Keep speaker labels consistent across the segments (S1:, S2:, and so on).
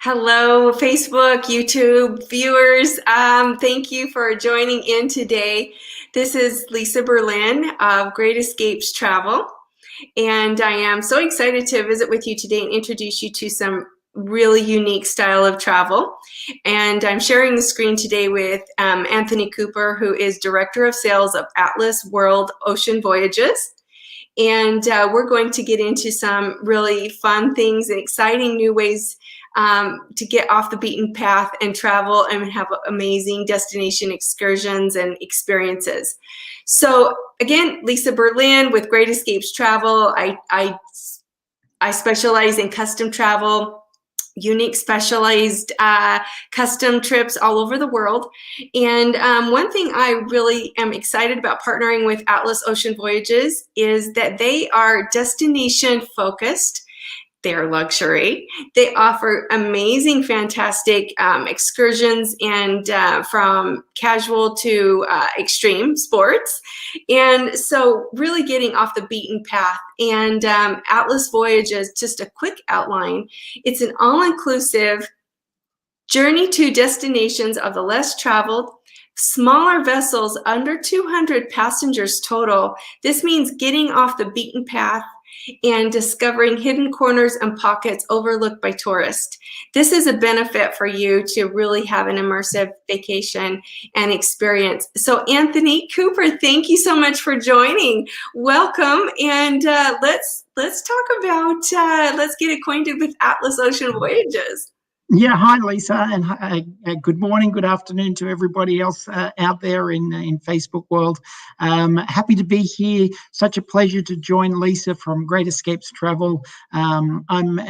S1: Hello, Facebook, YouTube viewers. Thank you for joining in today. This is Lisa Berlin of Great Escapes Travel, and I am so excited to visit with you today and introduce you to some really unique style of travel. And I'm sharing the screen today with Anthony Cooper, who is Director of Sales of Atlas World Ocean Voyages. And we're going to get into some really fun things and exciting new ways to get off the beaten path and travel and have amazing destination excursions and experiences. So again, Lisa Berlin with Great Escapes Travel. I specialize in custom travel, unique specialized custom trips all over the world. And one thing I really am excited about partnering with Atlas Ocean Voyages is that they are destination focused. They're luxury. They offer amazing, fantastic excursions and from casual to extreme sports. And so really getting off the beaten path. And Atlas Voyages, just a quick outline, it's an all-inclusive journey to destinations of the less traveled, smaller vessels under 200 passengers total. This means getting off the beaten path and discovering hidden corners and pockets overlooked by tourists. This is a benefit for you to really have an immersive vacation and experience. So Anthony Cooper, thank you so much for joining. Welcome, and let's talk about, let's get acquainted with Atlas Ocean Voyages.
S2: Yeah, hi Lisa, and good morning, good afternoon to everybody else out there in Facebook world. Happy to be here. Such a pleasure to join Lisa from Great Escapes Travel. I'm,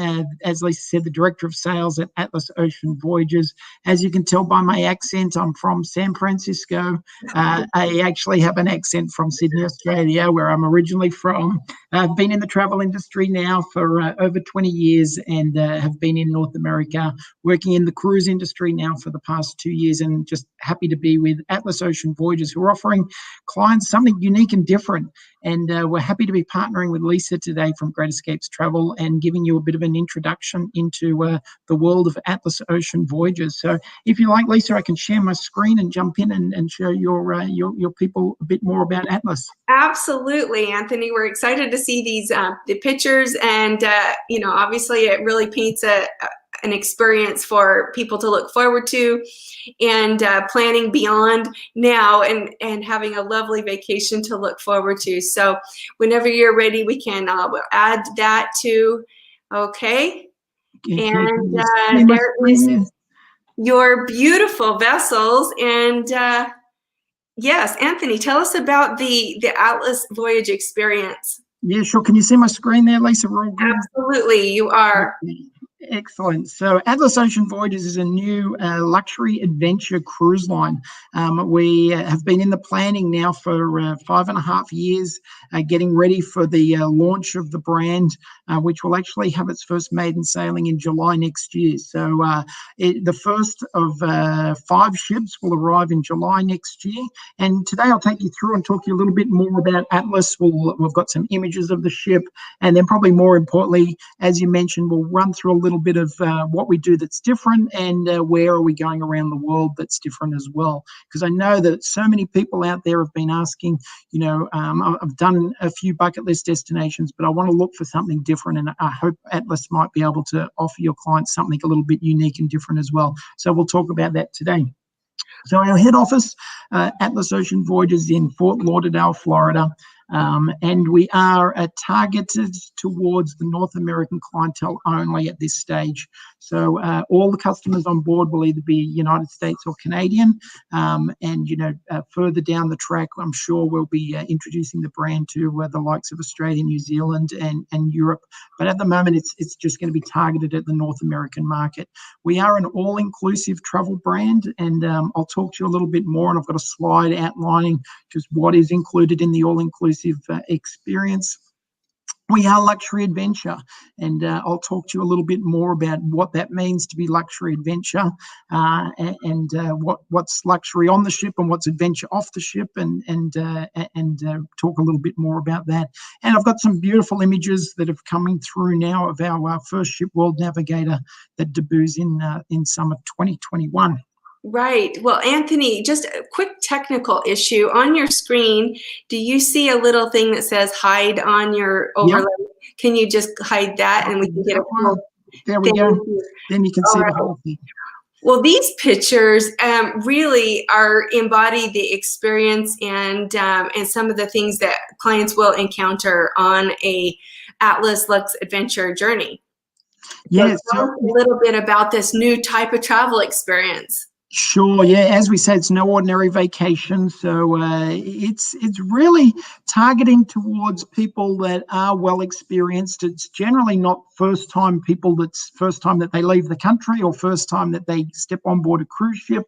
S2: as Lisa said, the Director of Sales at Atlas Ocean Voyages. As you can tell by my accent, I'm from San Francisco. I actually have an accent from Sydney, Australia, where I'm originally from. I've been in the travel industry now for over 20 years and have been in North America, working in the cruise industry now for the past 2 years, and just happy to be with Atlas Ocean Voyages, who are offering clients something unique and different. And we're happy to be partnering with Lisa today from Great Escapes Travel and giving you a bit of an introduction into the world of Atlas Ocean Voyages. So if you like, Lisa, I can share my screen and jump in and show your people a bit more about Atlas.
S1: Absolutely, Anthony. We're excited to see these the pictures, and you know, obviously it really paints an experience for people to look forward to, and planning beyond now, and having a lovely vacation to look forward to. So whenever you're ready, we can add that to, okay. And there is your beautiful vessels. And yes, Anthony, tell us about the Atlas Voyage experience.
S2: Yeah, sure. Can you see my screen there, Lisa? We're all good?
S1: Absolutely, you are.
S2: Excellent. So Atlas Ocean Voyages is a new luxury adventure cruise line. We have been in the planning now for 5.5 years, getting ready for the launch of the brand, which will actually have its first maiden sailing in July next year. So the first of 5 ships will arrive in July next year. And today I'll take you through and talk to you a little bit more about Atlas. We've got some images of the ship, and then probably more importantly, as you mentioned, we'll run through a little bit of what we do that's different, and where are we going around the world that's different as well. Because I know that so many people out there have been asking, you know, I've done a few bucket list destinations, but I want to look for something different, and I hope Atlas might be able to offer your clients something a little bit unique and different as well. So we'll talk about that today. So our head office, Atlas Ocean Voyages, in Fort Lauderdale, Florida. And we are targeted towards the North American clientele only at this stage. So all the customers on board will either be United States or Canadian. And, you know, further down the track, I'm sure we'll be introducing the brand to the likes of Australia, New Zealand, and Europe. But at the moment, it's just going to be targeted at the North American market. We are an all-inclusive travel brand, and I'll talk to you a little bit more, and I've got a slide outlining just what is included in the all-inclusive experience. We are luxury adventure, and I'll talk to you a little bit more about what that means to be luxury adventure, and what's luxury on the ship and what's adventure off the ship, and talk a little bit more about that. And I've got some beautiful images that have coming through now of our first ship, World Navigator, that debuts in summer 2021.
S1: Right. Well, Anthony, just a quick technical issue. On your screen, do you see a little thing that says hide on your overlay?
S2: Yep.
S1: Can you just hide that and we can get a full.
S2: There we go. Then you can see the whole thing.
S1: Well, these pictures really are embody the experience and some of the things that clients will encounter on a Atlas Lux-Adventure journey.
S2: Yes.
S1: So tell us a little bit about this new type of travel experience.
S2: Sure. Yeah. As we said, it's no ordinary vacation. So it's really targeting towards people that are well experienced. It's generally not first time people that's first time that they leave the country or first time that they step on board a cruise ship.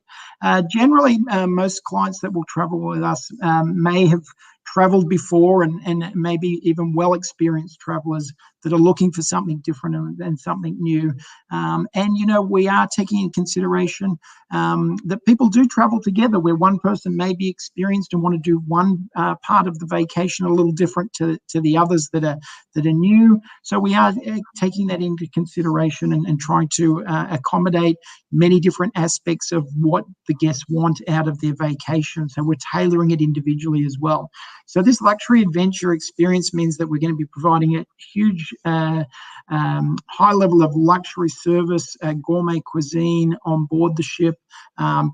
S2: Generally, most clients that will travel with us may have traveled before, and maybe even well experienced travelers that are looking for something different and something new. And we are taking in consideration that people do travel together, where one person may be experienced and want to do one part of the vacation a little different to the others that are new. So we are taking that into consideration and trying to accommodate many different aspects of what the guests want out of their vacation. So we're tailoring it individually as well. So this luxury adventure experience means that we're going to be providing a huge high level of luxury service, gourmet cuisine on board the ship,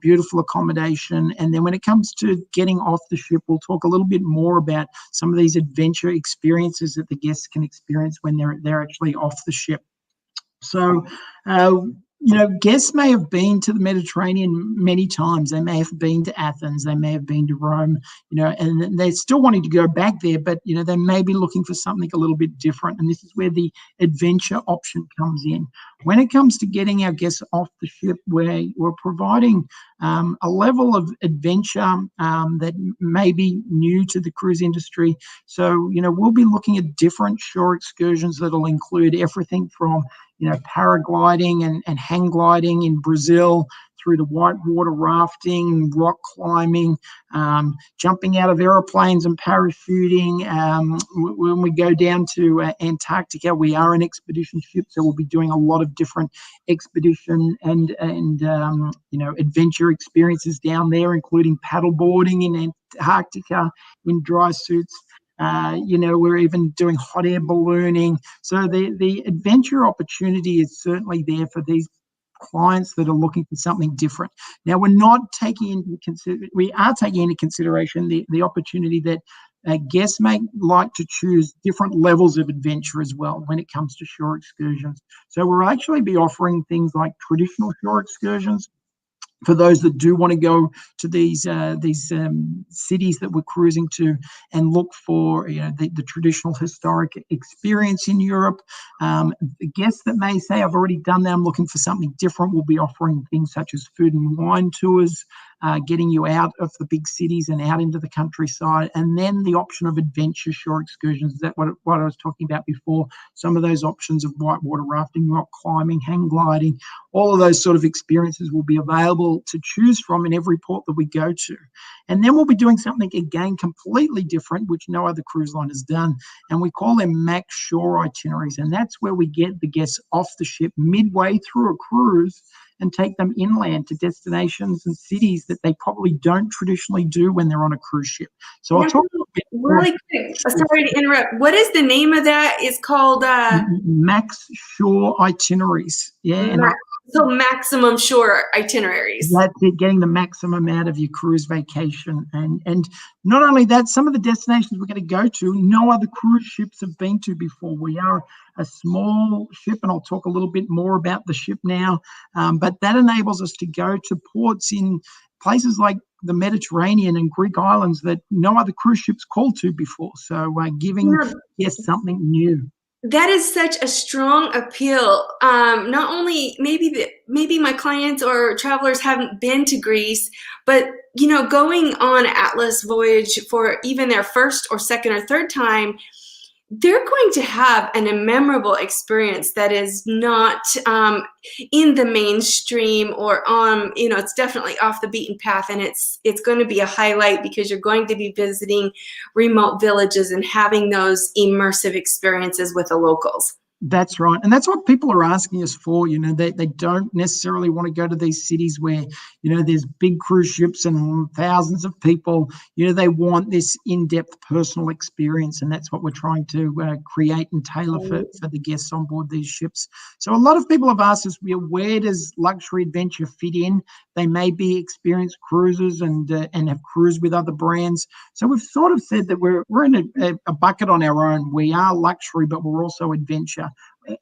S2: beautiful accommodation. And then when it comes to getting off the ship, we'll talk a little bit more about some of these adventure experiences that the guests can experience when they're actually off the ship. So, guests may have been to the Mediterranean many times. They may have been to Athens. They may have been to Rome, and they're still wanting to go back there, but, they may be looking for something a little bit different. And this is where the adventure option comes in. When it comes to getting our guests off the ship, we're providing a level of adventure that may be new to the cruise industry. So, we'll be looking at different shore excursions that'll include everything from paragliding and hang gliding in Brazil, through to whitewater rafting, rock climbing, jumping out of aeroplanes and parachuting. When we go down to Antarctica, we are an expedition ship, so we'll be doing a lot of different expedition and adventure experiences down there, including paddleboarding in Antarctica in dry suits. We're even doing hot air ballooning. So the adventure opportunity is certainly there for these clients that are looking for something different. Now, we are taking into consideration the opportunity that guests may like to choose different levels of adventure as well when it comes to shore excursions. So we'll actually be offering things like traditional shore excursions for those that do want to go to these cities that we're cruising to and look for the traditional historic experience in Europe. The guests that may say, I've already done that, I'm looking for something different, we'll be offering things such as food and wine tours, getting you out of the big cities and out into the countryside. And then the option of adventure shore excursions, is that what I was talking about before? Some of those options of whitewater rafting, rock climbing, hang gliding, all of those sort of experiences will be available to choose from in every port that we go to. And then we'll be doing something, again, completely different, which no other cruise line has done. And we call them max shore itineraries. And that's where we get the guests off the ship midway through a cruise and take them inland to destinations and cities that they probably don't traditionally do when they're on a cruise ship. So I'll talk a little bit
S1: really quick. Sorry to interrupt. What is the name of that? It's called
S2: max shore itineraries. Yeah,
S1: so maximum shore itineraries.
S2: That's it, getting the maximum out of your cruise vacation. And not only that, some of the destinations we're going to go to, no other cruise ships have been to before. We are a small ship, and I'll talk a little bit more about the ship now. But that enables us to go to ports in places like the Mediterranean and Greek islands that no other cruise ships called to before. So giving guests something new.
S1: That is such a strong appeal. Not only maybe my clients or travelers haven't been to Greece, but going on Atlas Voyage for even their first or second or third time, they're going to have a memorable experience that is not in the mainstream or on, it's definitely off the beaten path, and it's going to be a highlight because you're going to be visiting remote villages and having those immersive experiences with the locals.
S2: That's right. And that's what people are asking us for. They don't necessarily want to go to these cities where, there's big cruise ships and thousands of people. They want this in-depth personal experience. And that's what we're trying to create and tailor for the guests on board these ships. So a lot of people have asked us, where does luxury adventure fit in? They may be experienced cruisers and have cruised with other brands. So we've sort of said that we're in a bucket on our own. We are luxury, but we're also adventure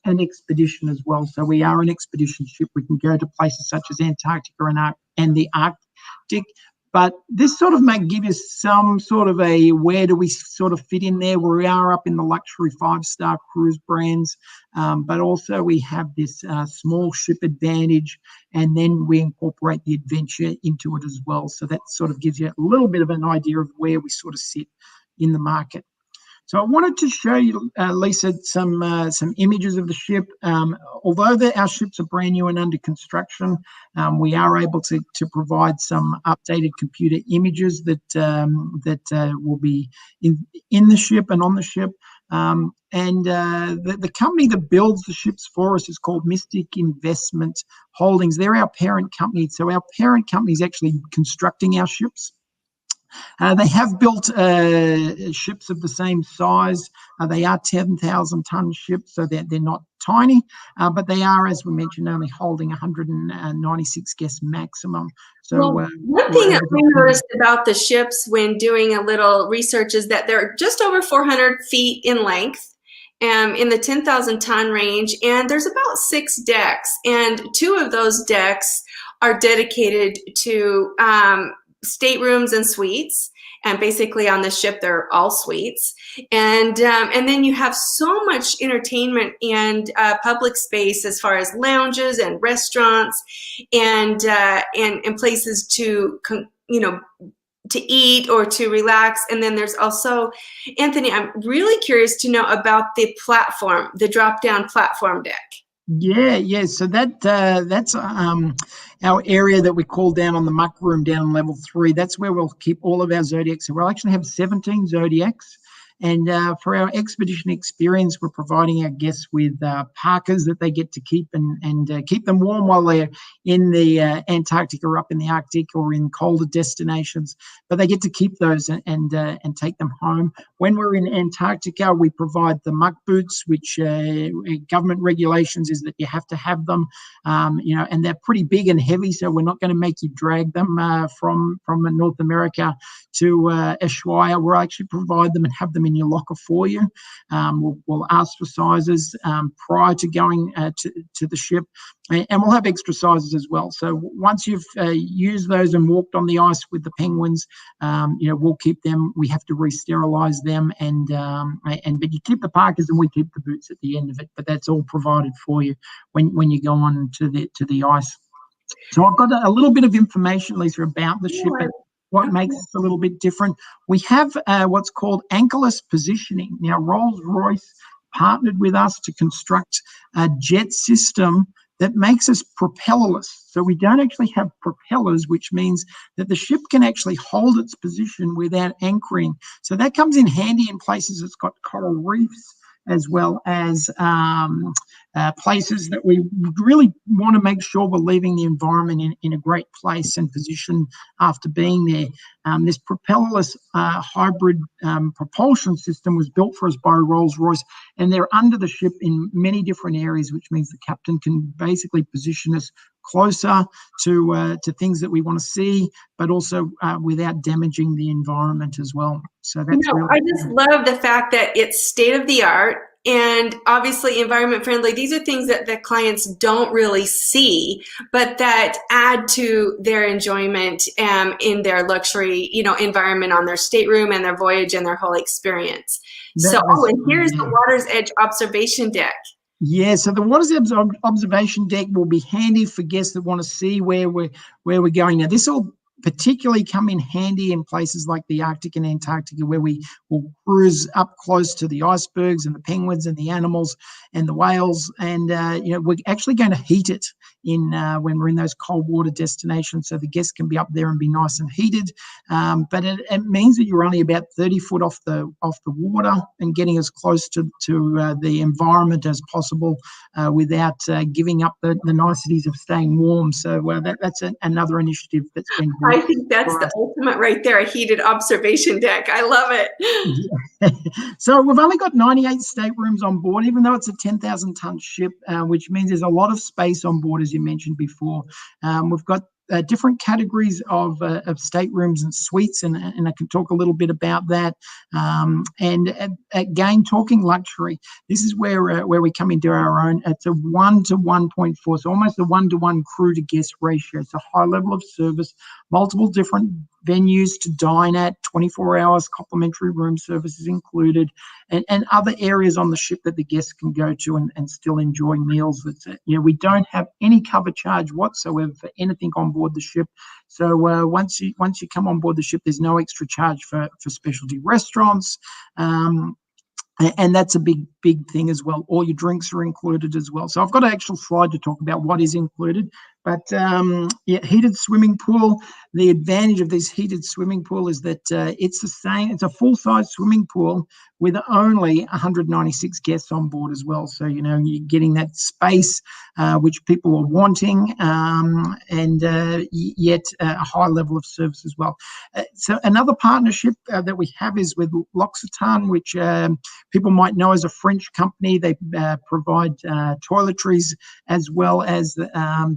S2: and expedition as well. So we are an expedition ship. We can go to places such as Antarctica and the Arctic. But this sort of might give you some sort of a where do we sort of fit in there. We are up in the luxury 5-star cruise brands, but also we have this small ship advantage, and then we incorporate the adventure into it as well. So that sort of gives you a little bit of an idea of where we sort of sit in the market. So I wanted to show you, Lisa, some images of the ship. Although our ships are brand new and under construction, we are able to provide some updated computer images that will be in the ship and on the ship. The company that builds the ships for us is called Mystic Investment Holdings. They're our parent company. So our parent company is actually constructing our ships. They have built ships of the same size. They are 10,000-ton ships, so they're not tiny, but they are, as we mentioned, only holding 196 guests maximum. So
S1: one thing that we noticed about the ships when doing a little research is that they're just over 400 feet in length, in the 10,000-ton range, and there's about 6 decks, and 2 of those decks are dedicated to staterooms and suites, and basically on the ship they're all suites, and then you have so much entertainment and public space as far as lounges and restaurants and places to to eat or to relax. And then there's also, Anthony, I'm really curious to know about the platform, the drop-down platform deck.
S2: Yeah. So that's our area that we call down on the muck room down on level 3. That's where we'll keep all of our Zodiacs. So we'll actually have 17 Zodiacs. And for our expedition experience, we're providing our guests with parkas that they get to keep and keep them warm while they're in the Antarctica or up in the Arctic or in colder destinations. But they get to keep those and take them home. When we're in Antarctica, we provide the muck boots, which government regulations is that you have to have them. And they're pretty big and heavy, so we're not going to make you drag them from North America to Ushuaia. We'll actually provide them and have them in your locker for you. We'll ask for sizes prior to going to the ship, and we'll have extra sizes as well. So once you've used those and walked on the ice with the penguins, we'll keep them. We have to re-sterilize them, but you keep the parkas and we keep the boots at the end of it. But that's all provided for you when you go on to the ice. So I've got a little bit of information, Lisa, about the ship and what makes us a little bit different. We have what's called anchorless positioning. Now, Rolls-Royce partnered with us to construct a jet system that makes us propellerless. So we don't actually have propellers, which means that the ship can actually hold its position without anchoring. So that comes in handy in places that's got coral reefs, as well as places that we really want to make sure we're leaving the environment in a great place and position after being there. This propellerless hybrid propulsion system was built for us by Rolls-Royce, and they're under the ship in many different areas, which means the captain can basically position us closer to things that we want to see, but also without damaging the environment as well. So that's really
S1: I just love the fact that it's state of the art and obviously environment friendly. These are things that the clients don't really see, but that add to their enjoyment in their luxury, environment on their stateroom and their voyage and their whole experience. And here's the Water's Edge observation deck.
S2: Yeah, so the Water's Edge observation deck will be handy for guests that want to see where we're going. Now, this will particularly come in handy in places like the Arctic and Antarctica, where we will cruise up close to the icebergs and the penguins and the animals and the whales. And, we're actually going to heat it when we're in those cold water destinations, so the guests can be up there and be nice and heated. But it means that you're only about 30 foot off the water and getting as close to the environment as possible without giving up the niceties of staying warm. So that's another initiative that's been
S1: I think that's the ultimate right there, a heated observation deck. I love it.
S2: So we've only got 98 staterooms on board, even though it's a 10,000-ton ship, which means there's a lot of space on board, as you mentioned before. We've got different categories of staterooms and suites, and I can talk a little bit about that. And again, talking luxury, this is where we come into our own. It's a 1 to 1.4, so almost a 1-to-1 crew to guest ratio. It's a high level of service, multiple different venues to dine at, 24 hours, complimentary room services included, and other areas on the ship that the guests can go to and still enjoy meals. We don't have any cover charge whatsoever for anything on board the ship. So once you come on board the ship, there's no extra charge for specialty restaurants. And that's a big thing as well. All your drinks are included as well. So I've got an actual slide to talk about what is included. But heated swimming pool. The advantage of this heated swimming pool is that it's the same. It's a full-size swimming pool with only 196 guests on board as well. So you're getting that space which people are wanting, and yet a high level of service as well. So another partnership that we have is with L'Occitane, which people might know as a French company. They provide toiletries as well as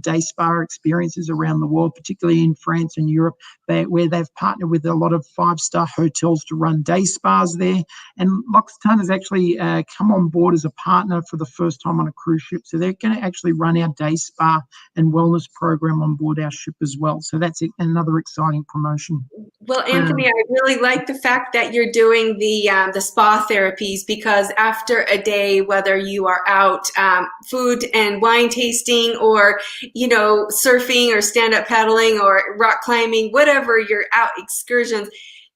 S2: day spa experiences around the world, particularly in France and Europe, where they've partnered with a lot of 5-star hotels to run day spas there. And L'Occitane has actually come on board as a partner for the first time on a cruise ship. So they're going to actually run our day spa and wellness program on board our ship as well. So that's another exciting promotion.
S1: Well, Anthony, I really like the fact that you're doing the spa therapies, because after a day, whether you are out food and wine tasting, or surfing or stand-up paddling or rock climbing, whatever your out excursions,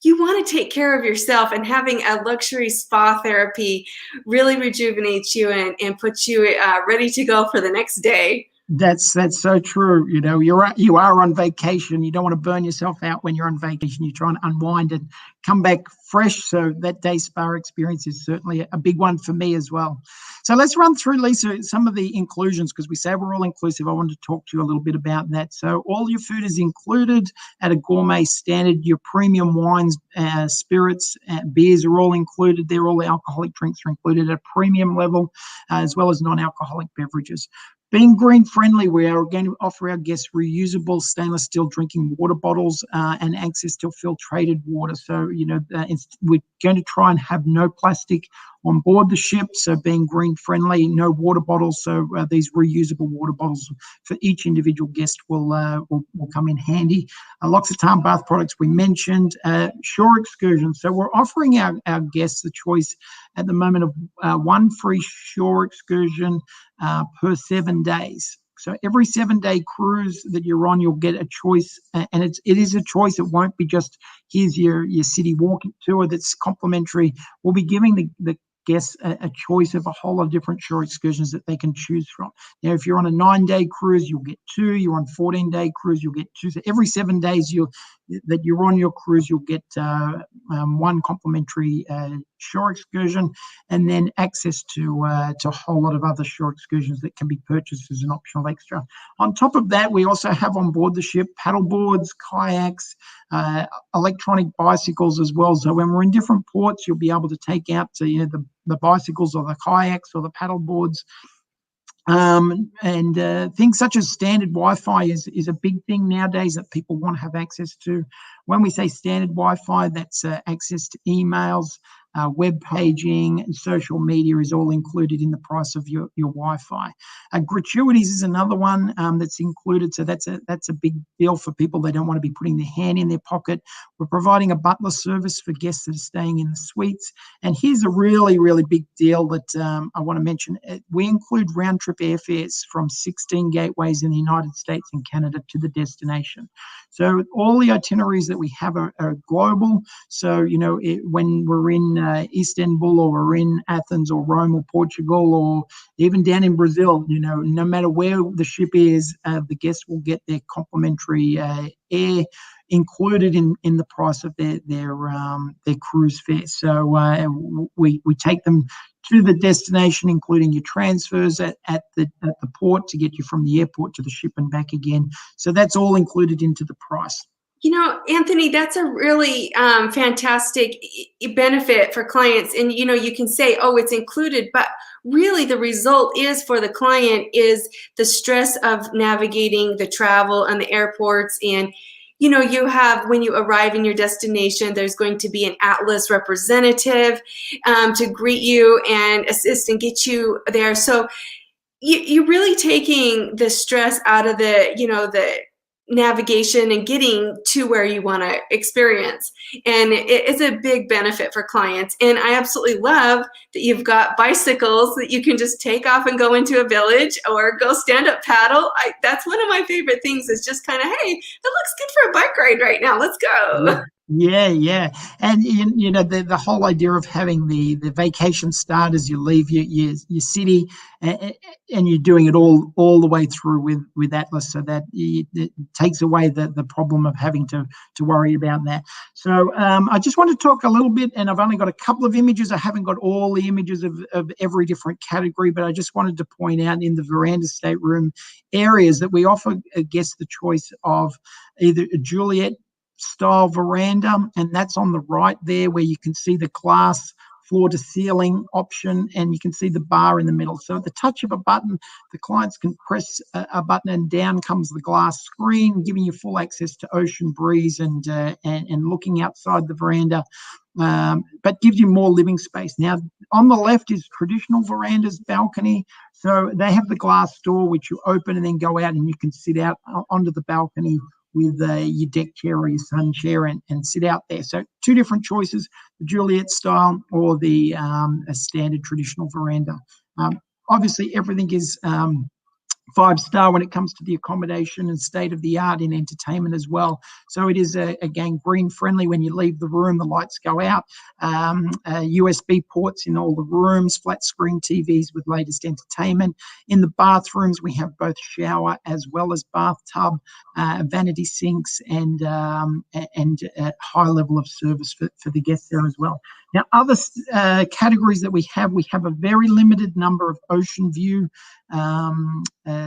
S1: you want to take care of yourself, and having a luxury spa therapy really rejuvenates you and puts you ready to go for the next day.
S2: That's so true. You are on vacation. You don't want to burn yourself out when you're on vacation. You're trying to unwind and come back fresh. So that day spa experience is certainly a big one for me as well. So let's run through, Lisa, some of the inclusions, because we say we're all inclusive. I wanted to talk to you a little bit about that. So all your food is included at a gourmet standard. Your premium wines, spirits, beers are all included. They're all alcoholic drinks are included at a premium level, as well as non-alcoholic beverages. Being green friendly, we are going to offer our guests reusable stainless steel drinking water bottles and access to filtrated water. So, we're going to try and have no plastic on board the ship. So being green friendly, no water bottles. So these reusable water bottles for each individual guest will come in handy. L'Occitane bath products we mentioned. Shore excursions. So we're offering our guests the choice at the moment of one free shore excursion per 7 days. So every 7-day cruise that you're on, you'll get a choice, and it is a choice. It won't be just here's your city walking tour that's complimentary. We'll be giving the guests a choice of a whole lot of different shore excursions that they can choose from. Now, if you're on a 9-day cruise, you'll get 2. You're on 14-day cruise, you'll get 2. So every 7 days that you're on your cruise, you'll get one complimentary shore excursion, and then access to a whole lot of other shore excursions that can be purchased as an optional extra. On top of that, we also have on board the ship paddle boards, kayaks, electronic bicycles as well. So when we're in different ports, you'll be able to take out the bicycles or the kayaks or the paddle boards. And things such as standard Wi-Fi is a big thing nowadays that people want to have access to. When we say standard Wi-Fi, that's access to emails, web paging, and social media is all included in the price of your Wi-Fi. Gratuities is another one that's included, so that's a big deal for people. They don't want to be putting their hand in their pocket. We're providing a butler service for guests that are staying in the suites. And here's a really, really big deal that I want to mention. We include round-trip airfares from 16 gateways in the United States and Canada to the destination. So all the itineraries that we have are global. So, when we're in Istanbul, or we're in Athens or Rome or Portugal, or even down in Brazil, no matter where the ship is, the guests will get their complimentary air included in the price of their cruise fare. So we take them to the destination, including your transfers at the port to get you from the airport to the ship and back again. So that's all included into the price.
S1: Anthony, that's a really fantastic benefit for clients. And, you can say, oh, it's included, but really the result is for the client is the stress of navigating the travel and the airports. And, you have, when you arrive in your destination, there's going to be an Atlas representative to greet you and assist and get you there. So you're really taking the stress out of the navigation and getting to where you want to experience. And it's a big benefit for clients. And I absolutely love that you've got bicycles that you can just take off and go into a village or go stand up paddle. That's one of my favorite things, is just kind of, hey, it looks good for a bike ride right now. Let's go.
S2: Yeah. And, the whole idea of having the vacation start as you leave your city, and you're doing it all the way through with Atlas, so that it takes away the problem of having to worry about that. So I just want to talk a little bit, and I've only got a couple of images. I haven't got all the images of every different category, but I just wanted to point out in the veranda stateroom areas that we offer guests the choice of either a Juliet style veranda, and that's on the right there, where you can see the glass floor to ceiling option, and you can see the bar in the middle. So at the touch of a button, the clients can press a button and down comes the glass screen, giving you full access to ocean breeze and looking outside the veranda, but gives you more living space. Now, on the left is traditional verandas balcony. So they have the glass door, which you open and then go out, and you can sit out onto the balcony with your deck chair or your sun chair and sit out there. So two different choices, the Juliet style or the a standard traditional veranda. Obviously, everything is 5-star when it comes to the accommodation and state of the art in entertainment as well. So it is, again, green friendly. When you leave the room, the lights go out. USB ports in all the rooms, flat screen TVs with latest entertainment. In the bathrooms, we have both shower as well as bathtub, vanity sinks, and a high level of service for the guests there as well. Now, other categories that we have a very limited number of ocean view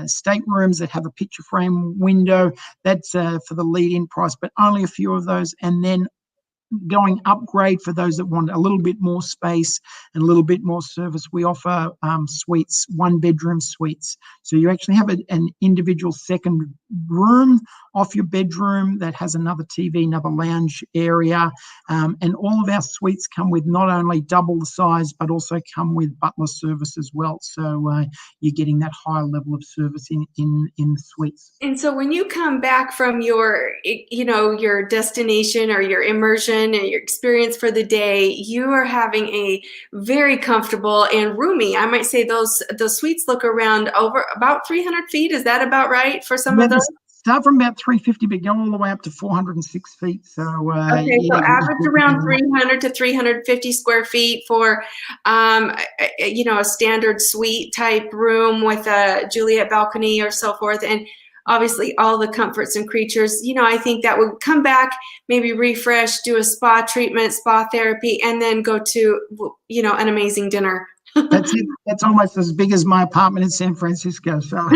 S2: staterooms that have a picture frame window. That's for the lead-in price, but only a few of those. And then going upgrade for those that want a little bit more space and a little bit more service, we offer suites, 1-bedroom suites. So you actually have an individual second room off your bedroom that has another TV, another lounge area. And all of our suites come with not only double the size, but also come with butler service as well. So you're getting that higher level of service in the suites.
S1: And so when you come back from your destination or your immersion and your experience for the day, you are having a very comfortable and roomy, I might say those suites look around over about 300 feet. Is that about right for some of those?
S2: Start from about 350, but go all the way up to 406 feet. So
S1: okay, so average around 300 to 350 square feet for a standard suite type room with a Juliet balcony or so forth, and obviously all the comforts and creatures. I think that would come back, maybe refresh, do a spa treatment, spa therapy, and then go to an amazing dinner.
S2: That's it. That's almost as big as my apartment in San Francisco. So I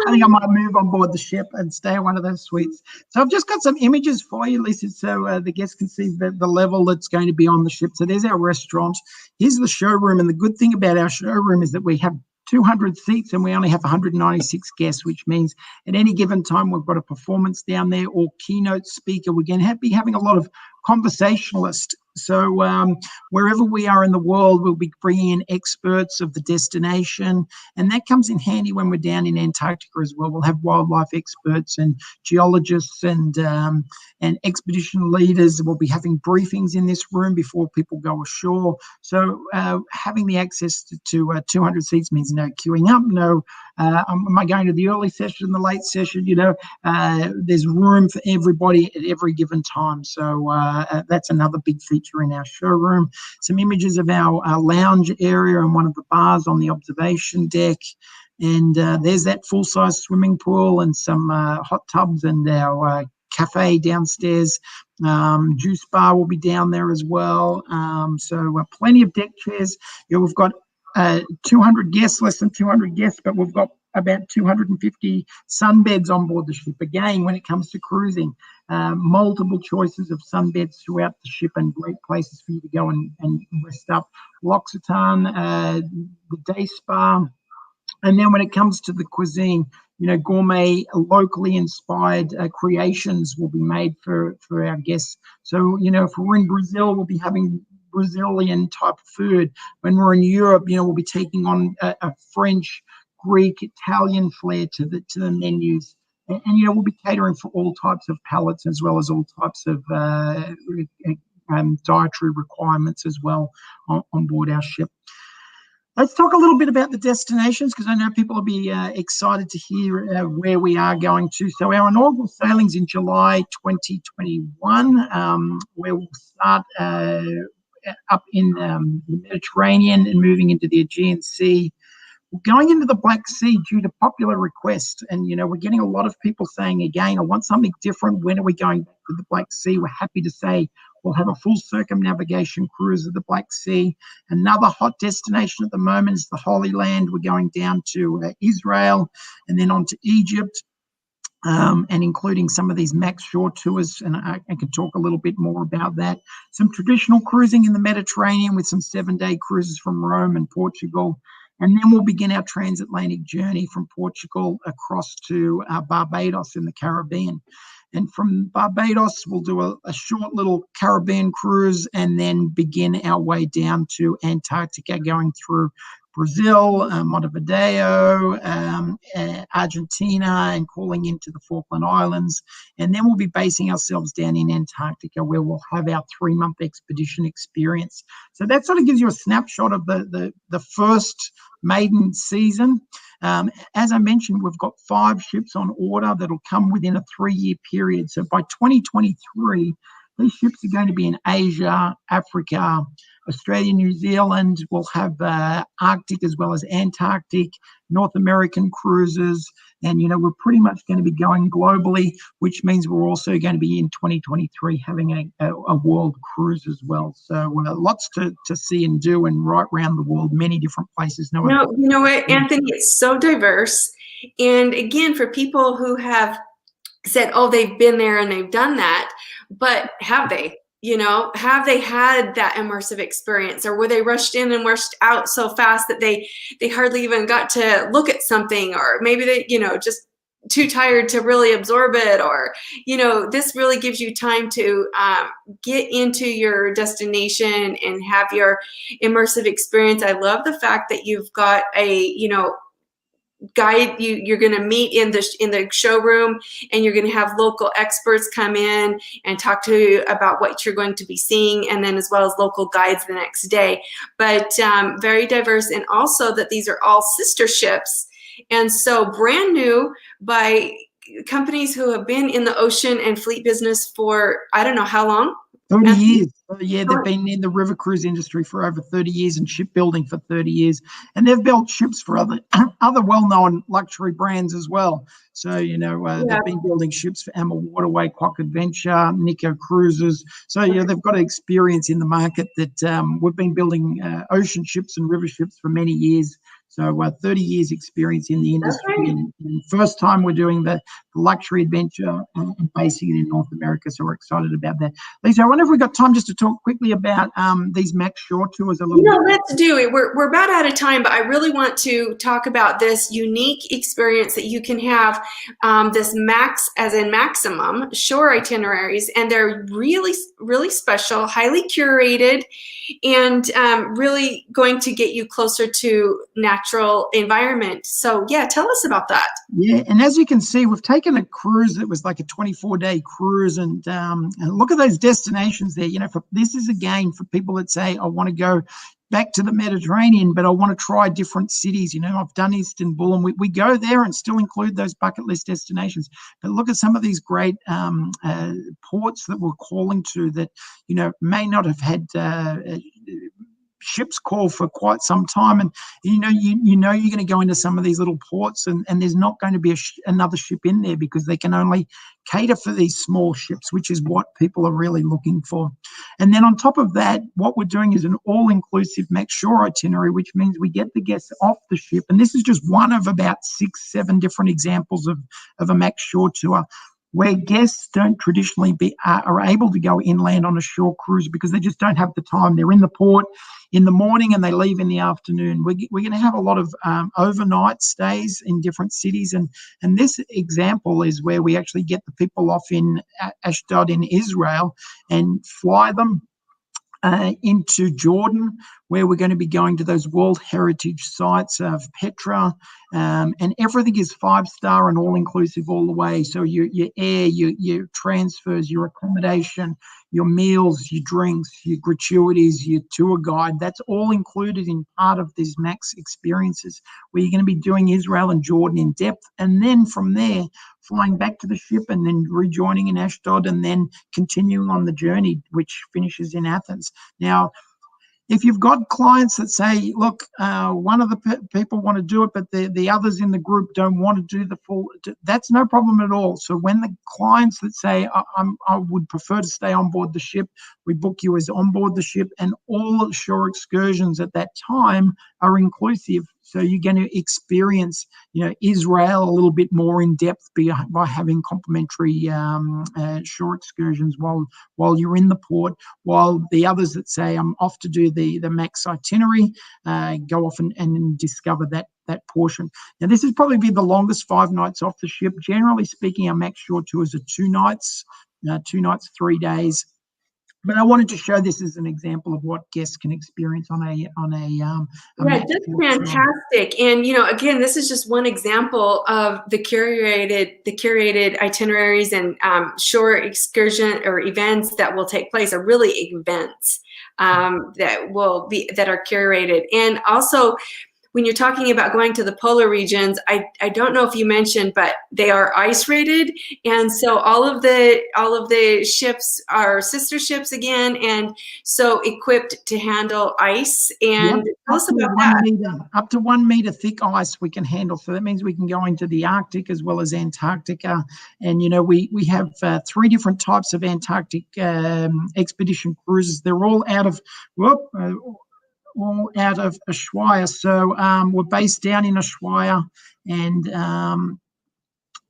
S2: think I might move on board the ship and stay in one of those suites. So I've just got some images for you, Lisa, so the guests can see the level that's going to be on the ship. So there's our restaurant. Here's the showroom. And the good thing about our showroom is that we have 200 seats and we only have 196 guests, which means at any given time we've got a performance down there or keynote speaker. We're going to be having a lot of conversationalist So wherever we are in the world, we'll be bringing in experts of the destination, and that comes in handy when we're down in Antarctica as well. We'll have wildlife experts and geologists and expedition leaders. We'll be having briefings in this room before people go ashore. So having the access to 200 seats means no queuing up, no am I going to the early session, the late session? There's room for everybody at every given time. So that's another big feature in our showroom. Some images of our lounge area and one of the bars on the observation deck. And there's that full-size swimming pool and some hot tubs and our cafe downstairs. Juice bar will be down there as well. So plenty of deck chairs. We've got 200 guests, less than 200 guests, but we've got about 250 sunbeds on board the ship. Again, when it comes to cruising, multiple choices of sunbeds throughout the ship and great places for you to go and rest up. L'Occitane, the day spa. And then when it comes to the cuisine, gourmet, locally inspired creations will be made for our guests. So, if we're in Brazil, we'll be having Brazilian type of food. When we're in Europe, we'll be taking on a French, Greek, Italian flair to the menus. And we'll be catering for all types of palates as well as all types of dietary requirements as well on board our ship. Let's talk a little bit about the destinations, because I know people will be excited to hear where we are going to. So our inaugural sailing's in July 2021, where we'll start up in the Mediterranean and moving into the Aegean Sea. We're going into the Black Sea due to popular request. And, we're getting a lot of people saying, again, I want something different. When are we going back to the Black Sea? We're happy to say we'll have a full circumnavigation cruise of the Black Sea. Another hot destination at the moment is the Holy Land. We're going down to Israel and then on to Egypt. And including some of these max shore tours, and I can talk a little bit more about that. Some traditional cruising in the Mediterranean with some 7-day cruises from Rome and Portugal. And then we'll begin our transatlantic journey from Portugal across to Barbados in the Caribbean. And from Barbados, we'll do a short little Caribbean cruise and then begin our way down to Antarctica, going through Brazil, Montevideo, Argentina, and calling into the Falkland Islands. And then we'll be basing ourselves down in Antarctica, where we'll have our 3-month expedition experience. So that sort of gives you a snapshot of the first maiden season. As I mentioned, we've got 5 ships on order that'll come within a 3-year period. So by 2023, these ships are going to be in Asia, Africa, Australia, New Zealand. We'll have Arctic as well as Antarctic, North American cruises. And, we're pretty much going to be going globally, which means we're also going to be in 2023 having a world cruise as well. So lots to see and do, and right around the world, many different places.
S1: You know what, Anthony, it's so diverse. And again, for people who have said, oh, they've been there and they've done that, but have they? Have they had that immersive experience, or were they rushed in and rushed out so fast that they hardly even got to look at something, or maybe they, just too tired to really absorb it, or, this really gives you time to get into your destination and have your immersive experience. I love the fact that you've got a, guide you're going to meet in the showroom, and you're going to have local experts come in and talk to you about what you're going to be seeing, and then as well as local guides the next day. But very diverse, and also that these are all sister ships, and so brand new by companies who have been in the ocean and fleet business for I don't know how long.
S2: 30 years. Yeah, they've been in the river cruise industry for over 30 years and shipbuilding for 30 years. And they've built ships for other well-known luxury brands as well. So, they've been building ships for Emma Waterway, Quack Adventure, Nico Cruises. So, they've got experience in the market that we've been building ocean ships and river ships for many years. So 30 years experience in the industry,
S1: Okay.
S2: and first time we're doing the luxury adventure and basing it in North America. So we're excited about that. Lisa, I wonder if we've got time just to talk quickly about these Max Shore tours a little bit.
S1: Let's do it. We're about out of time, but I really want to talk about this unique experience that you can have, this max, as in maximum, shore itineraries, and they're really, really special, highly curated, and really going to get you closer to natural environment. So yeah, tell us about that.
S2: Yeah, and as you can see, we've taken a cruise that was like a 24-day cruise, and look at those destinations there. This is again for people that say, I want to go back to the Mediterranean, but I want to try different cities. I've done Istanbul, and we go there and still include those bucket list destinations. But look at some of these great ports that we're calling to that, may not have had ships call for quite some time, and you're going to go into some of these little ports, and there's not going to be another ship in there because they can only cater for these small ships, which is what people are really looking for. And then on top of that, what we're doing is an all-inclusive Max Shore itinerary, which means we get the guests off the ship, and this is just one of about 6-7 different examples of a Max Shore tour, where guests don't traditionally are able to go inland on a shore cruise because they just don't have the time. They're in the port in the morning and they leave in the afternoon. We're going to have a lot of overnight stays in different cities, and this example is where we actually get the people off in Ashdod in Israel and fly them into Jordan, where we're going to be going to those World Heritage sites of Petra, and everything is 5-star and all-inclusive all the way. So your air, your transfers, your accommodation, your meals, your drinks, your gratuities, your tour guide, that's all included in part of these Max experiences, where you're going to be doing Israel and Jordan in depth, and then from there flying back to the ship and then rejoining in Ashdod and then continuing on the journey, which finishes in Athens. Now, if you've got clients that say, look, one of the people want to do it, but the others in the group don't want to do the full, that's no problem at all. So when the clients that say, I would prefer to stay on board the ship, we book you as on board the ship, and all shore excursions at that time are inclusive. So you're going to experience, Israel a little bit more in depth by having complimentary shore excursions while you're in the port, while the others that say I'm off to do the Max itinerary go off and discover that portion. Now, this is probably be the longest 5 nights off the ship. Generally speaking, our Max Shore tours are 2 nights, 3 days. But I wanted to show this as an example of what guests can experience on a
S1: Yeah, just fantastic. And again, this is just one example of the curated itineraries and shore excursion or events that will take place, are really events that are curated. And also, when you're talking about going to the polar regions, I don't know if you mentioned, but they are ice rated, and so all of the ships are sister ships again, and so equipped to handle ice. And tell us about that.
S2: Up to 1 meter thick ice we can handle. So that means we can go into the Arctic as well as Antarctica. And we have 3 different types of Antarctic expedition cruises. They're all out of Ushuaia. So we're based down in Ushuaia, and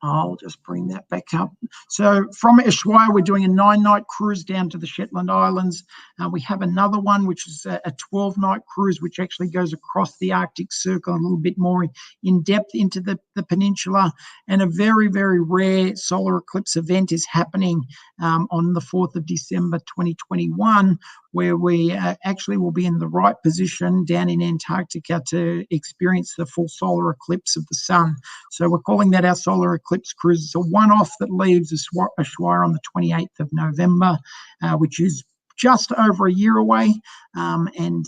S2: I'll just bring that back up. So from Ushuaia, we're doing a 9-night cruise down to the Shetland Islands. We have another one, which is a 12-night cruise, which actually goes across the Arctic Circle a little bit more in depth into the peninsula. And a very, very rare solar eclipse event is happening on the 4th of December 2021, where we actually will be in the right position down in Antarctica to experience the full solar eclipse of the sun. So we're calling that our solar eclipse cruise. It's a one-off that leaves Ushuaia on the 28th of November, which is just over a year away.
S1: Anthony,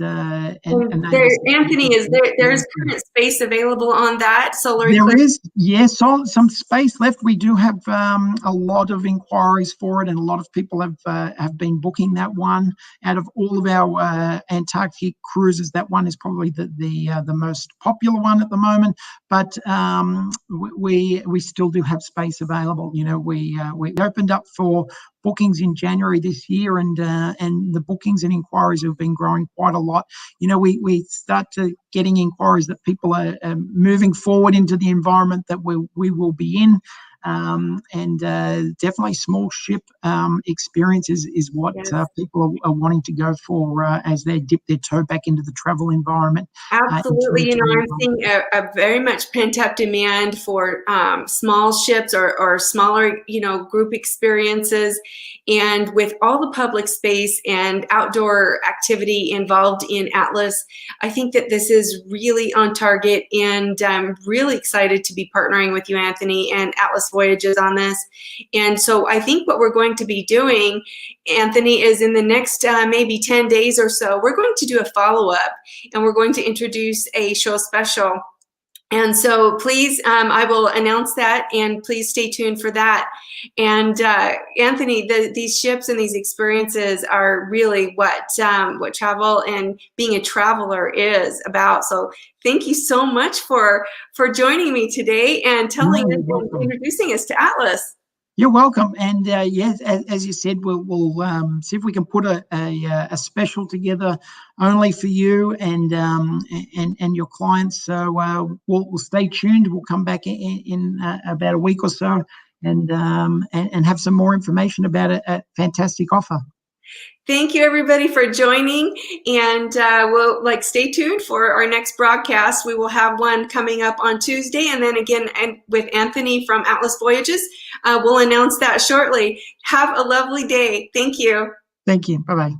S1: there's current space available on that solar eclipse?
S2: There is, yes, some space left. We do have a lot of inquiries for it, and a lot of people have been booking that one. Out of all of our Antarctic cruises, that one is probably the most popular one at the moment. But we still do have space available. We opened up for bookings in January this year, and the bookings and inquiries have been growing quite a lot. We start to getting inquiries that people are moving forward into the environment that we will be in. And definitely small ship experience is what
S1: Yes.
S2: people are wanting to go for as they dip their toe back into the travel environment.
S1: Absolutely. I'm seeing a very much pent-up demand for small ships or smaller, group experiences. And with all the public space and outdoor activity involved in Atlas, I think that this is really on target, and I'm really excited to be partnering with you, Anthony, and Atlas Voyages on this. And so I think what we're going to be doing, Anthony, is in the next maybe 10 days or so, we're going to do a follow-up, and we're going to introduce a show special. And so please, I will announce that, and please stay tuned for that. And Anthony, these ships and these experiences are really what travel and being a traveler is about. So thank you so much for joining me today and telling us and introducing us to Atlas.
S2: You're welcome. And yes, as you said, we'll see if we can put a special together only for you and your clients. So we'll stay tuned. We'll come back in about a week or so and have some more information about a fantastic offer.
S1: Thank you, everybody, for joining, and we'll stay tuned for our next broadcast. We will have one coming up on Tuesday, and then again with Anthony from Atlas Voyages. We'll announce that shortly. Have a lovely day. Thank you.
S2: Thank you. Bye-bye.